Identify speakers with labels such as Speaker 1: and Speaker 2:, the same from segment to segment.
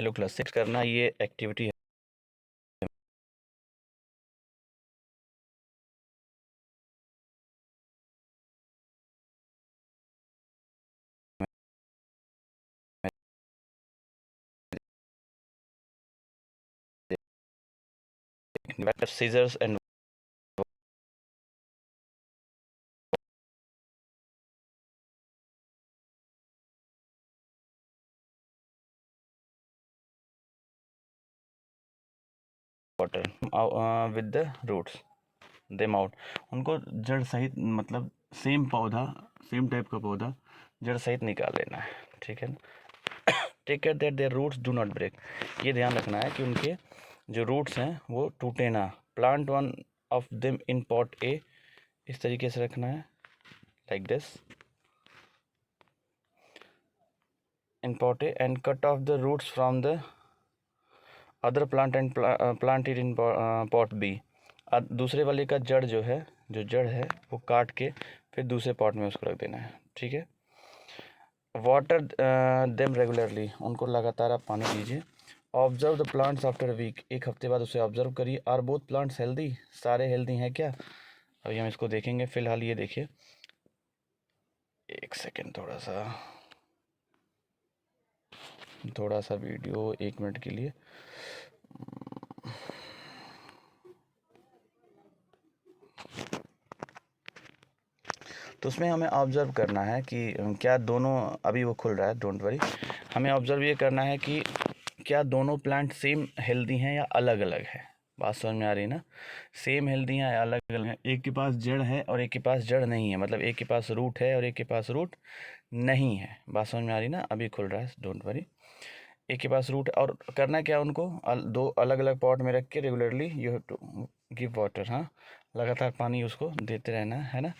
Speaker 1: Calculus 6 करना ये activity है। Scissors and water with the roots them out. उनको जड़ सहित मतलब सेम पौधा, सेम टाइप का पौधा जड़ सहित निकाल लेना है, ठीक है ना। Take care that their roots do not break. ये ध्यान रखना है कि उनके जो रूट्स हैं वो टूटे ना। Plant one of them in pot A, इस तरीके से रखना है, like this in pot A, and cut off the roots from the other plant and plant it in pot B. दूसरे वाले का जड़ जो है, जो जड़ है वो काट के फिर दूसरे पॉट में उसको रख देना है, ठीक है। वाटर देम रेगुलरली, उनको लगातार आप पानी दीजिए। Observe the plants after a week, एक हफ्ते बाद उसे ऑब्जर्व करिए। आर बोथ प्लांट्स हेल्दी, सारे हेल्दी हैं क्या? अभी हम इसको देखेंगे। फिलहाल ये देखिए, एक सेकेंड, थोड़ा सा वीडियो 1 मिनट के लिए। तो उसमें हमें ऑब्ज़र्व करना है कि क्या दोनों, अभी वो खुल रहा है, डोंट वरी। हमें ऑब्ज़र्व ये करना है कि क्या दोनों प्लांट सेम हेल्दी हैं या अलग अलग है। बात समझ में आ रही है ना? सेम हेल्दी हैं या अलग अलग हैं। एक के पास जड़ है और एक के पास जड़ नहीं है, मतलब एक के पास रूट है और एक के पास रूट नहीं है। बात समझ में आ रही ना? अभी खुल रहा है, डोंट वरी। एक के पास रूट, और करना क्या उनको, दो अलग अलग पॉट में रख के regularly you have to give water. हाँ, लगातार पानी उसको देते रहना है ना।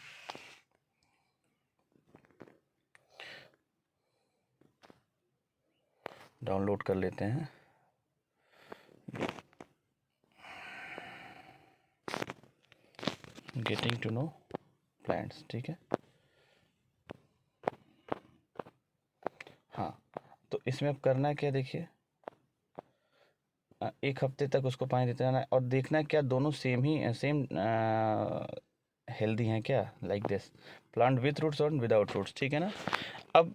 Speaker 1: डाउनलोड कर लेते हैं। गेटिंग टू नो प्लांट्स, ठीक है। हाँ, तो इसमें अब करना क्या, देखिए, एक हफ्ते तक उसको पानी देते रहना है और देखना है क्या दोनों सेम हेल्दी हैं क्या, like this. Plant with roots और विदाउट रूट्स, ठीक है ना। अब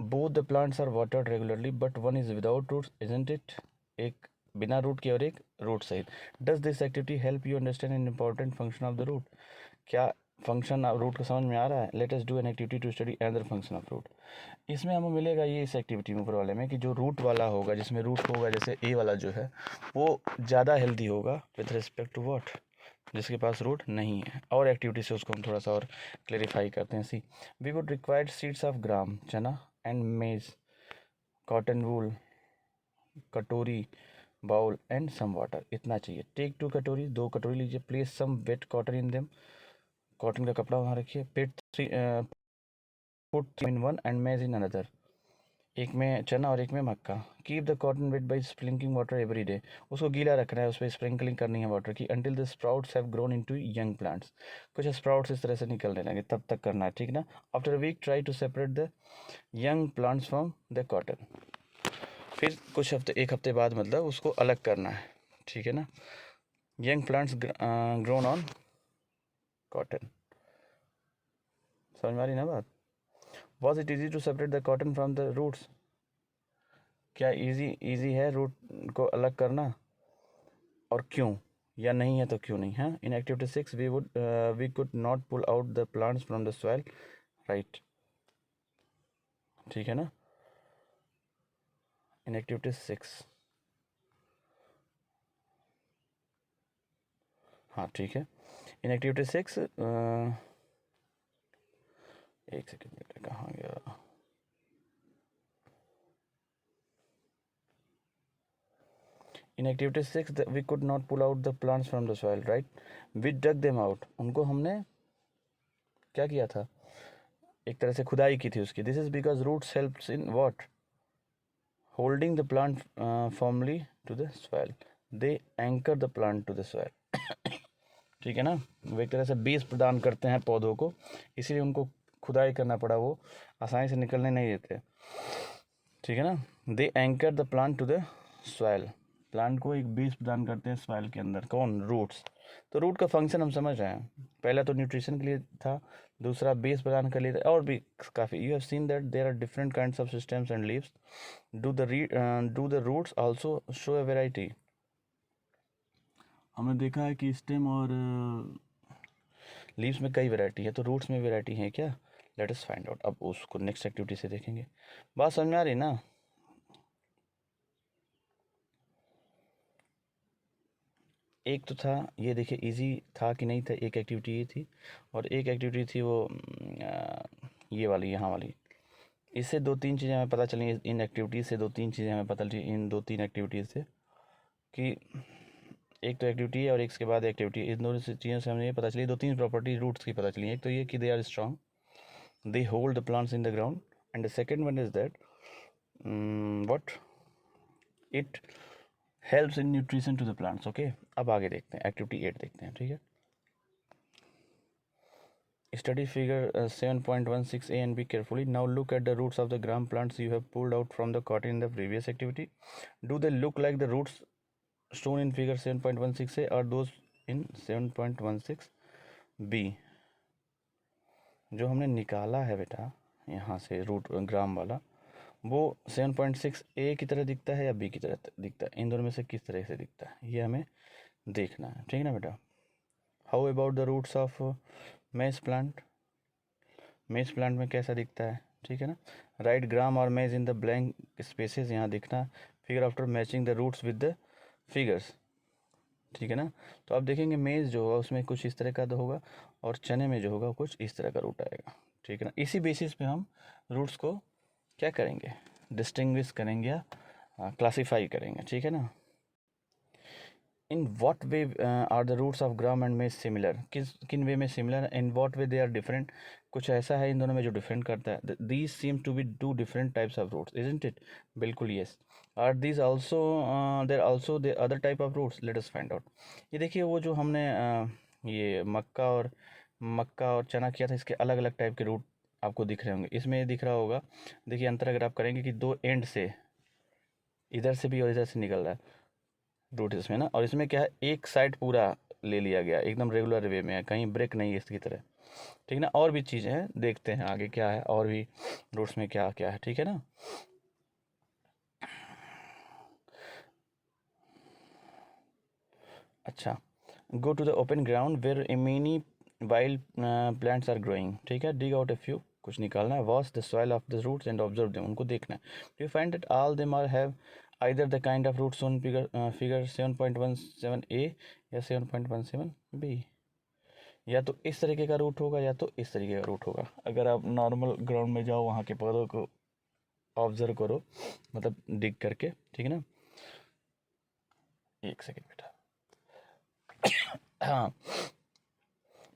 Speaker 1: both the plants are watered regularly but one is without roots, isn't it. एक बिना रूट के और एक रूट सहित। Does this activity help you understand an important function of the root? क्या फंक्शन रूट का समझ में आ रहा है? Let us do an activity to study another function of root. इसमें हमें मिलेगा ये, इस एक्टिविटी में ऊपर वाले में, कि जो रूट वाला होगा, जिसमें रूट होगा, जैसे ए वाला जो है वो ज़्यादा हेल्दी होगा विथ रिस्पेक्ट टू व्हाट, जिसके पास रूट नहीं है। और एक्टिविटी से उसको हम थोड़ा सा और क्लेरिफाई करते हैं। See, we would required seeds of gram, chana and मेज, कॉटन वूल, कटोरी, बाउल एंड सम वाटर, इतना चाहिए। टेक 2 कटोरी, 2 कटोरी लीजिए। Place some wet cotton in them, cotton का कपड़ा वहाँ रखिए। पुट 3 in one एंड मेज इन अनदर, एक में चना और एक में मक्का। Keep the cotton wet by sprinkling water every day, उसको गीला रखना है, उस पर स्प्रिंकलिंग करनी है वाटर की। Until the sprouts have grown into young plants, कुछ स्प्राउट्स इस तरह से निकलने लगे, तब तक करना है, ठीक ना। After a week try to separate the young plants from the cotton, फिर कुछ हफ्ते, एक हफ्ते बाद मतलब उसको अलग करना है, ठीक है ना। Young plants grown on cotton, समझ में आ रही ना बात? Was it easy to separate the cotton from the roots? क्या इजी है रूट को अलग करना, और क्यों, या नहीं है तो क्यों नहीं है? In activity 6 we could not pull out the plants from the soil, right, ठीक है ना। इन एक्टिविटी 6, हाँ ठीक है। इन एक्टिविटी 6, एक सेकेंड बेटा, कहाँ गया? In activity 6 we could not pull out the plants from the soil, right, we dug them out, उनको हमने क्या किया था, एक तरह से खुदाई की थी उसकी। This is because roots helps in what, holding the plant formally to the soil, they anchor the plant to the soil, ठीक है ना। वो एक तरह से बेस प्रदान करते हैं पौधों को, इसीलिए उनको खुदाई करना पड़ा, वो आसानी से निकलने नहीं देते। ठीक है ना। They anchor the plant to the soil, plant को एक बेस प्रदान करते हैं सॉइल के अंदर। कौन? रूट्स। तो रूट का फंक्शन हम समझ रहे हैं, पहला तो न्यूट्रिशन के लिए था, दूसरा बेस प्रदान कर लिए, और भी काफ़ी। You have seen that there are different kinds of systems and leaves. Do the roots also show a variety. हमने देखा है कि स्टेम और लीव्स में कई वैरायटी है, तो रूट्स में वैरायटी है क्या? Late us find out. अब उसको नेक्स्ट एक्टिविटी से देखेंगे। बात समझ में आ रही ना? एक तो था ये, देखिए इजी था कि नहीं था, एक एक्टिविटी ये थी, और एक एक्टिविटी थी वो ये वाली, यहाँ वाली। इससे दो तीन चीज़ें हमें पता चली, इन एक्टिविटीज़ से दो तीन चीज़ें हमें पता चली, इन दो तीन एक्टिविटीज़ से, कि एक तो एक्टिविटी है और एक इसके बाद एक्टिविटी है। इन दोनों चीज़ों से हमें ये पता चली, दो तीन प्रॉपर्टी रूट्स की पता चली। एक तो ये कि they are strong, they hold the plants in the ground, and the second one is that what, it helps in nutrition to the plants. Okay, अब आगे देखते हैं, एक्टिविटी 8 देखते हैं। ठीक है, study figure 7.16a and b carefully. Now look at the roots of the gram plants you have pulled out from the cotton in the previous activity. Do they look like the roots shown in figure 7.16a or those in 7.16b? जो हमने निकाला है बेटा यहाँ से root ग्राम वाला, वो 7.6a की तरह दिखता है या b की तरह दिखता है? इन दोनों में से किस तरह से दिखता है ये हमें देखना है। ठीक है ना बेटा? How about the roots of maize plant? Maize plant में कैसा दिखता है? ठीक है ना। राइट ग्राम और मेज इन द ब्लैंक स्पेसेस, यहाँ दिखना figure after matching the roots with the figures. ठीक है ना। तो आप देखेंगे मेज जो होगा उसमें कुछ इस तरह का तो होगा, और चने में जो होगा कुछ इस तरह का रूट आएगा। ठीक है ना। इसी बेसिस पे हम रूट्स को क्या करेंगे? डिस्टिंग्विश करेंगे या क्लासीफाई करेंगे। ठीक है ना। In what way are the roots of gram and maize similar? किन वे में similar? In what way they are different? कुछ ऐसा है इन दोनों में जो डिफरेंट करता है। These seem to be two different types of roots, isn't it? बिल्कुल yes. Are these also there also the other type of roots? Let us find out. ये देखिए वो जो हमने ये मक्का और चना किया था, इसके अलग अलग टाइप के रूट आपको दिख रहे होंगे। इसमें दिख रहा होगा, देखिए अंतर अगर आप करेंगे कि दो एंड से, इधर से भी और इधर से निकल रहा है रूट इसमें ना, और इसमें क्या है, एक साइड पूरा ले लिया गया, एकदम रेगुलर वे में है, कहीं ब्रेक नहीं है इसकी तरह। ठीक है ना। और भी चीज़ें हैं, देखते हैं आगे क्या है, और भी रूट्स में क्या क्या है। ठीक है ना। अच्छा, go to the open ground where many wild plants are growing. ठीक है, डिग आउट ए फ्यू, कुछ निकालना है। Wash the soil off the roots and observe them, उनको देखना है। Do you find that all them are have either the kind of roots on figure 7.17a या 7.17b? या तो इस तरीके का रूट होगा या तो इस तरीके का रूट होगा। अगर आप नॉर्मल ग्राउंड में जाओ, वहाँ के पौधों को ऑब्जर्व करो, मतलब डिग करके। ठीक है ना। एक सेकेंड बेटा। हाँ,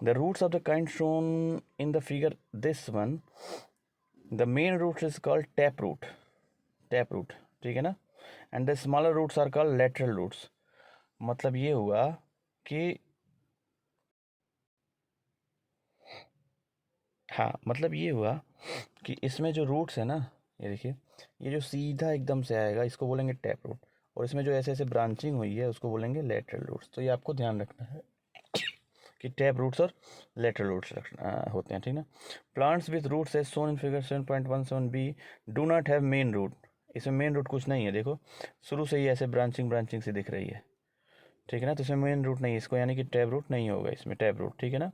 Speaker 1: the roots of the kind shown in the figure, this one, the main root is called taproot, taproot। ठीक है ना। and the smaller roots are called lateral roots। मतलब ये हुआ कि, हाँ मतलब ये हुआ कि इसमें जो रूट्स है ना, ये देखिए, ये जो सीधा एकदम से आएगा इसको बोलेंगे टैप रूट, और इसमें जो ऐसे ऐसे ब्रांचिंग हुई है उसको बोलेंगे लेटरल रूट्स। तो ये आपको ध्यान रखना है कि टैप रूट्स और लेटरल रूट्स होते हैं। ठीक ना। Plants with roots as shown in figure 7.17b do not have main root. इसमें मेन रूट कुछ नहीं है, देखो शुरू से ही ऐसे ब्रांचिंग से दिख रही है। ठीक है ना। तो इसमें मेन रूट नहीं है, इसको यानी कि टैप रूट नहीं होगा इसमें, टैप रूट। ठीक है ना।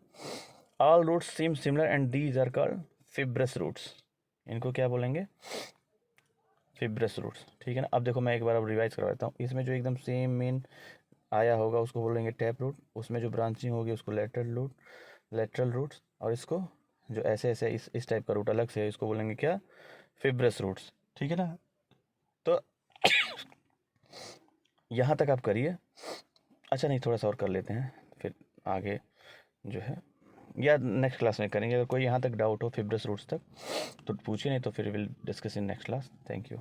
Speaker 1: All roots seem similar and these are called fibrous roots. इनको क्या बोलेंगे? Fibrous roots. ठीक है ना। अब देखो मैं एक बार अब रिवाइज करवाता हूँ। इसमें जो एकदम सेम मेन आया होगा उसको बोलेंगे टैप रूट, उसमें जो ब्रांचिंग होगी उसको लेटरल रूट्स, और इसको जो ऐसे ऐसे इस टाइप का रूट अलग से है इसको बोलेंगे क्या? Fibrous roots. ठीक है ना। तो यहाँ तक आप करिए। अच्छा नहीं, थोड़ा सा और कर लेते हैं, फिर आगे जो है या नेक्स्ट क्लास में करेंगे। अगर कोई यहाँ तक डाउट हो फिब्रस रूट्स तक तो पूछिए, नहीं तो फिर will discuss in next class. Thank you.